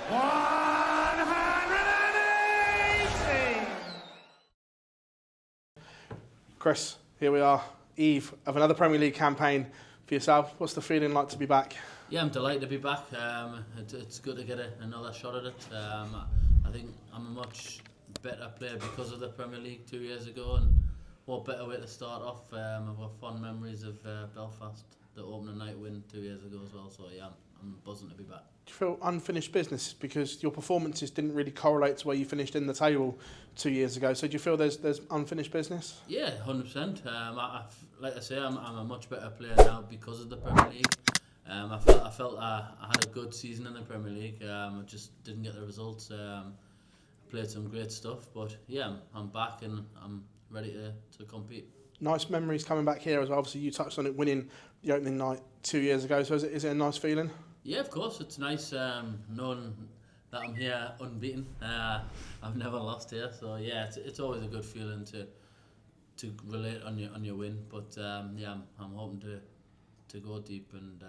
180! Chris, here we are, eve of another Premier League campaign for yourself. What's the feeling like to be back? Yeah, I'm delighted to be back. It's good to get another shot at it. I think I'm a much better player because of the Premier League 2 years ago, and what better way to start off. I've got fond memories of Belfast, the opening night win 2 years ago as well, so yeah, I'm buzzing to be back. Do you feel unfinished business because your performances didn't really correlate to where you finished in the table 2 years ago? So do you feel there's unfinished business? Yeah, 100%. Like I say, I'm a much better player now because of the Premier League. I felt I had a good season in the Premier League. I just didn't get the results. Played some great stuff, but yeah, I'm back and I'm ready to compete. Nice memories coming back here as well. Obviously, you touched on it, winning the opening night 2 years ago. So is it a nice feeling? Yeah, of course. It's nice knowing that I'm here unbeaten. I've never lost here, so yeah, it's always a good feeling to relate on your win. But yeah, I'm hoping to go deep and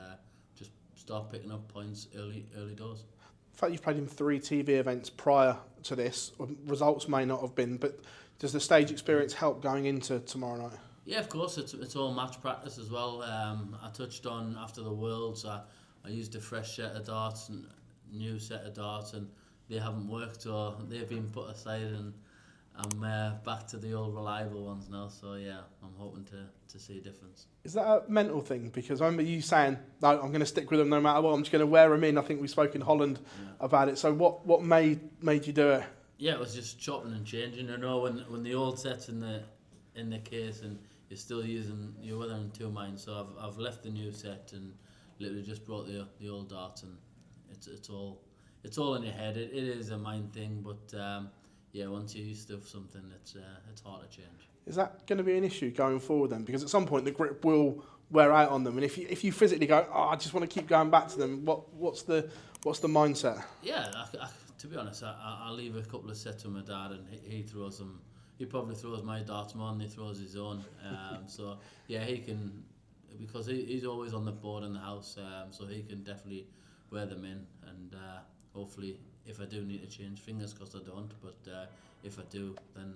just start picking up points early doors. In fact, you've played in 3 TV events prior to this. Results may not have been, but does the stage experience help going into tomorrow night? Yeah, of course. It's all match practice as well. I touched on after the Worlds. I used a fresh set of darts and new set of darts, and they haven't worked, or they've been put aside, and I'm back to the old reliable ones now. So yeah, I'm hoping to see a difference. Is that a mental thing? Because I remember you saying, no, I'm going to stick with them no matter what. I'm just going to wear them in. I think we spoke in Holland about it. So what made you do it? Yeah, it was just chopping and changing. You know, when the old set's in the case and you're still you're weathering 2 minds. So I've left the new set and literally just brought the old darts, and it's all in your head. It is a mind thing, but yeah, once you're used to something, it's hard to change. Is that going to be an issue going forward then? Because at some point the grip will wear out on them, and if you physically go, I just want to keep going back to them, what's the mindset? Yeah, to be honest, I'll leave a couple of sets with my dad, and he throws them. He probably throws my darts more than he throws his own. So yeah, he can, because he's always on the board in the house, so he can definitely wear them in, and hopefully if I do need to change, fingers crossed I don't, but if I do, then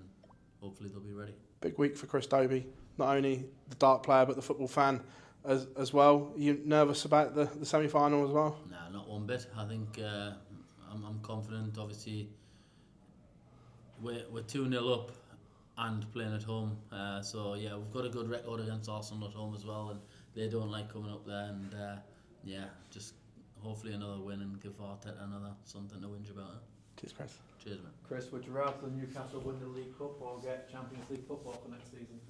hopefully they'll be ready. Big week for Chris Dobey, not only the dart player but the football fan as well. Are you nervous about the semi-final as well? Nah, not one bit. I think I'm confident. Obviously we're 2-0 up and playing at home, so yeah, we've got a good record against Arsenal at home as well, and they don't like coming up there, and yeah, just hopefully another win and give Arteta something to whinge about. Cheers, Chris. Cheers, man. Chris, would you rather Newcastle win the League Cup or get Champions League football for next season?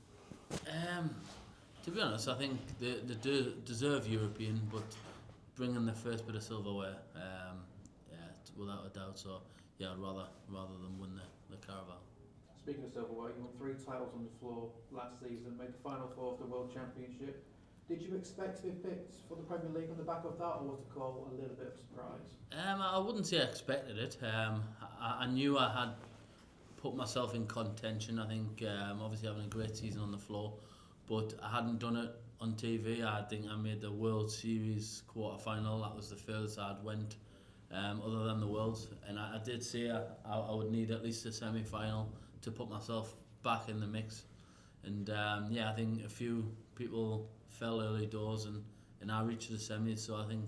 To be honest, I think they deserve European, but bringing the first bit of silverware, yeah, without a doubt. So yeah, I'd rather than win the Carabao. Speaking of silverware, you won 3 titles on the floor last season, made the final 4 of the World Championship. Did you expect to be picked for the Premier League on the back of that, or was the call a little bit of a surprise? I wouldn't say I expected it. I knew I had put myself in contention. I think obviously having a great season on the floor, but I hadn't done it on TV. I think I made the World Series quarter-final. That was the furthest I'd went, other than the Worlds. And I did say I would need at least a semi-final to put myself back in the mix. And yeah, I think a few people fell early doors and I reached the semis, so I think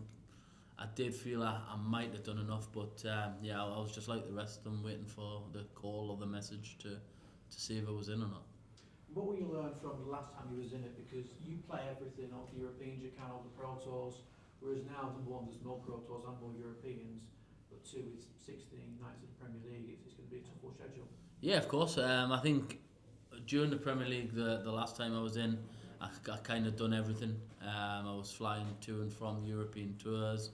I did feel I might have done enough, but yeah, I was just like the rest of them, waiting for the call or the message to see if I was in or not. What will you learn from the last time you was in it? Because you play everything, all the Europeans, you can, all the Pro Tours, whereas now, number 1, there's no Pro Tours and more Europeans, but 2, it's 16 nights in the Premier League. It's going to be a tough schedule. Yeah, of course. I think during the Premier League, the last time I was in, I kind of done everything. I was flying to and from European tours,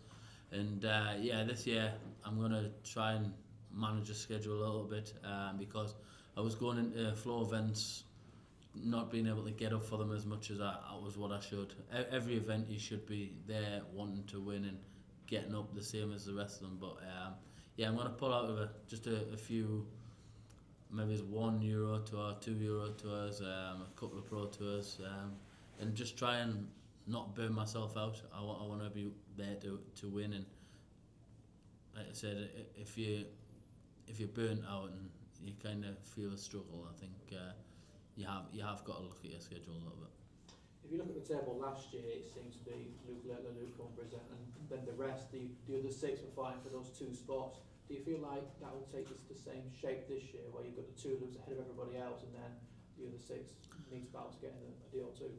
and yeah, this year I'm going to try and manage the schedule a little bit, because I was going into floor events, not being able to get up for them as much as I was what I should. Every event you should be there wanting to win and getting up the same as the rest of them, but yeah, I'm going to pull out of just a few. Maybe it's 1 Euro tour, 2 Euro tours, a couple of Pro tours, and just try and not burn myself out. I want to be there to win, and like I I said, if you're burnt out and you kind of feel a struggle, I think you have got to look at your schedule a little bit. If you look at the table last year, it seems to be Luke Littler, Luke Humphries, and then the rest, the other 6 were fighting for those 2 spots. Do you feel like that will take us to the same shape this year, where you've got the 2 Lukes ahead of everybody else, and then the other 6 need to battle to get in a deal too?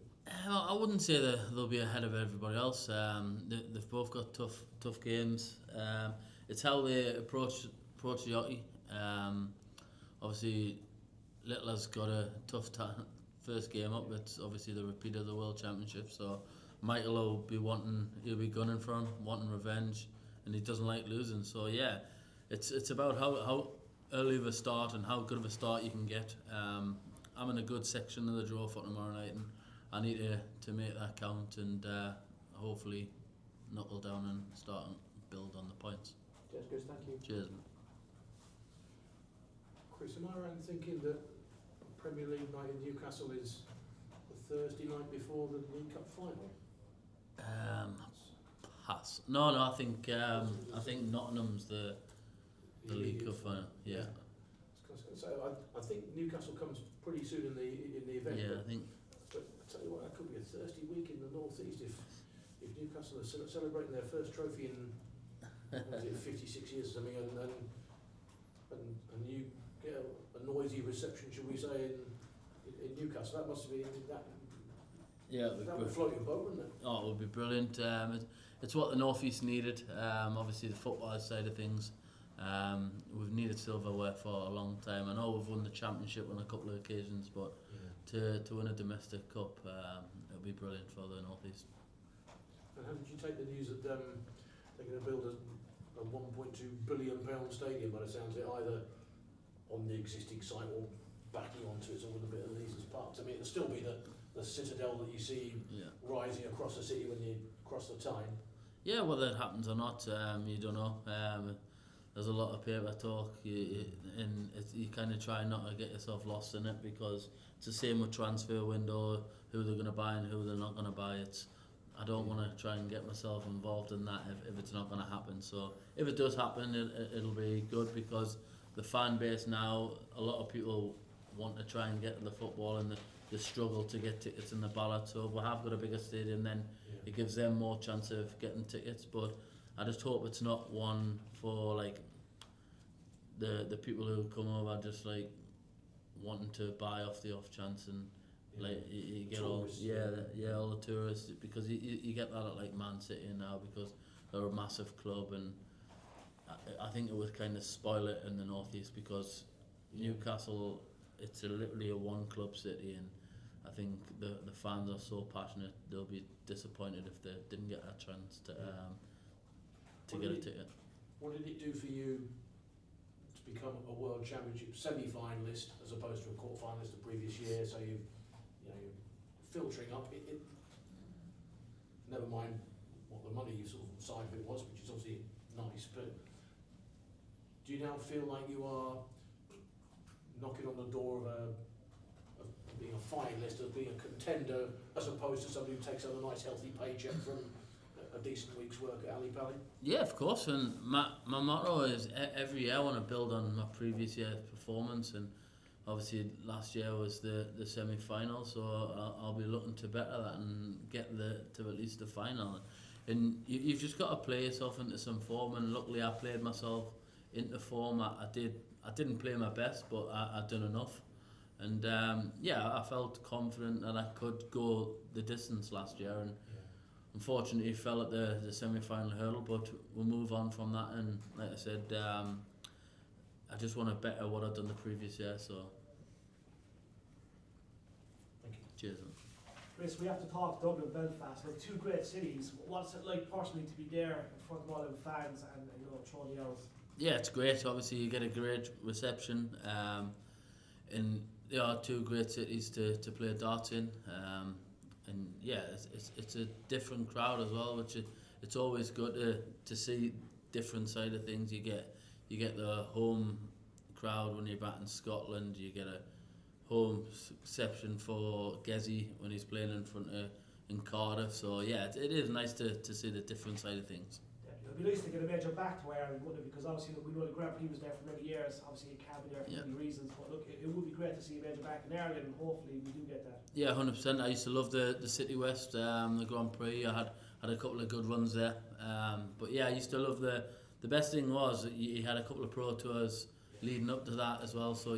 I wouldn't say that they'll be ahead of everybody else. They've both got tough games. It's how they approach the hockey. Obviously, Littler's got a tough first game up. It's obviously the repeat of the World Championship, so Michael he'll be gunning for him, wanting revenge, and he doesn't like losing. So yeah, it's about how early of a start and how good of a start you can get. I'm in a good section of the draw for tomorrow night, and I need to make that count and hopefully knuckle down and start and build on the points. Cheers, Chris. Thank you. Cheers, man. Chris, am I right in thinking that Premier League night in Newcastle is the Thursday night before the League Cup final? Pass. No, I think Nottingham's the League Cup final. Yeah. So I think Newcastle comes pretty soon in the event. Yeah, I think. But I tell you what, that could be a thirsty week in the North East if Newcastle are celebrating their first trophy in 56 years or something, and you get a noisy reception, should we say, in Newcastle. That must be that. Yeah, that would float your boat, wouldn't it? Oh, it would be brilliant. It's what the North East needed. Obviously, the football side of things. We've needed silverware for a long time. I know we've won the championship on a couple of occasions, but to win a domestic cup, it'll be brilliant for the North East. And how did you take the news that they're going to build a £1.2 billion stadium, by the sounds of it, either on the existing site or backing onto it, so with a bit of Leeson's Park? I mean, it'll still be the citadel that you see rising across the city when you cross the Tyne. Yeah, whether it happens or not, you don't know. There's a lot of paper talk, and you kind of try not to get yourself lost in it, because it's the same with transfer window, who they're going to buy and who they're not going to buy. I don't want to try and get myself involved in that if it's not going to happen. So if it does happen, it'll be good, because the fan base now, a lot of people want to try and get to the football, and the struggle to get tickets in the ballot. So if we have got a bigger stadium, then it gives them more chance of getting tickets. But I just hope it's not one for like the people who come over just like wanting to buy off the off chance, and like you get tourists, all the tourists, because you get that at like Man City now, because they're a massive club, and I think it would kind of spoil it in the North East, because Newcastle, it's literally a one club city, and I think the fans are so passionate, they'll be disappointed if they didn't get a chance to get a ticket. What did it do for you to become a World Championship semi-finalist as opposed to a quarter-finalist the previous year? So you're filtering up. It never mind what the money you sort of side of it was, which is obviously nice. But do you now feel like you are knocking on the door of being a finalist, of being a contender, as opposed to somebody who takes home a nice healthy paycheck from a decent week's work at Ali Pally? Yeah, of course. And my motto is every year I want to build on my previous year's performance, and obviously last year was the semi-final, so I'll be looking to better that and get to at least the final. And you've just got to play yourself into some form, and luckily I played myself into form. I didn't play my best, but I'd done enough. And I felt confident that I could go the distance last year, and unfortunately fell at the semi-final hurdle, but we'll move on from that. And like I said, I just want to better what I've done the previous year. So thank you. Cheers. Chris, we have to talk Dublin, Belfast, like two great cities. What's it like personally to be there in front of all the fans and throw the arrows? Yeah, it's great. Obviously, you get a great reception, and they are two great cities to play darts in. And it's a different crowd as well, which it's always good to see different side of things. You get the home crowd when you're back in Scotland. You get a home reception for Gezi when he's playing in Cardiff. So yeah, it is nice to see the different side of things. Yeah, it'd be nice to get a major back to Ireland, wouldn't it? Because obviously we know the Grand Prix was there for many years. Obviously it can't be there for many reasons. But look, it would be great to see a major back in Ireland, and hopefully we do get that. Yeah, 100%. I used to love the City West, the Grand Prix. I had a couple of good runs there. But yeah, I used to love the best thing was that you had a couple of Pro Tours leading up to that as well. So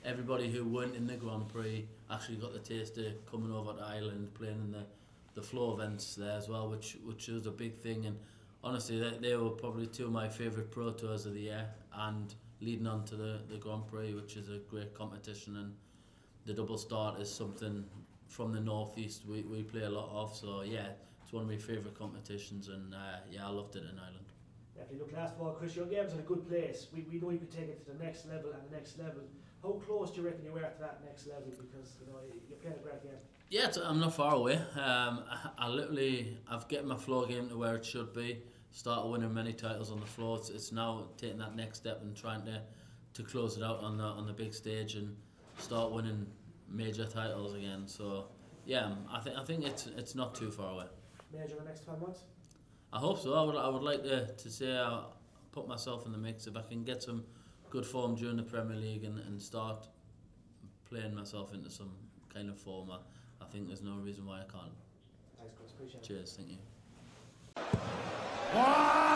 everybody who weren't in the Grand Prix actually got the taste of coming over to Ireland, playing in the floor events there as well, which was a big thing. And honestly, they were probably two of my favourite Pro Tours of the year, and leading on to the Grand Prix, which is a great competition. And the double start is something from the northeast we play a lot of. So yeah, it's one of my favourite competitions, and yeah, I loved it in Ireland. Definitely. Look, last of all, Chris, your game's in a good place. We know you can take it to the next level and the next level. How close do you reckon you were to that next level? Because you're playing a great game. Yeah, I'm not far away. I've getting my floor game to where it should be. Started winning many titles on the floor. It's now taking that next step and trying to close it out on the big stage and start winning major titles again. So yeah, I think it's not too far away. Major in the next 12 months? I hope so. I would like to say I put myself in the mix. If I can get some good form during the Premier League and start playing myself into some kind of form, I think there's no reason why I can't. Thanks, Chris. Appreciate it. Cheers, thank you. Wow!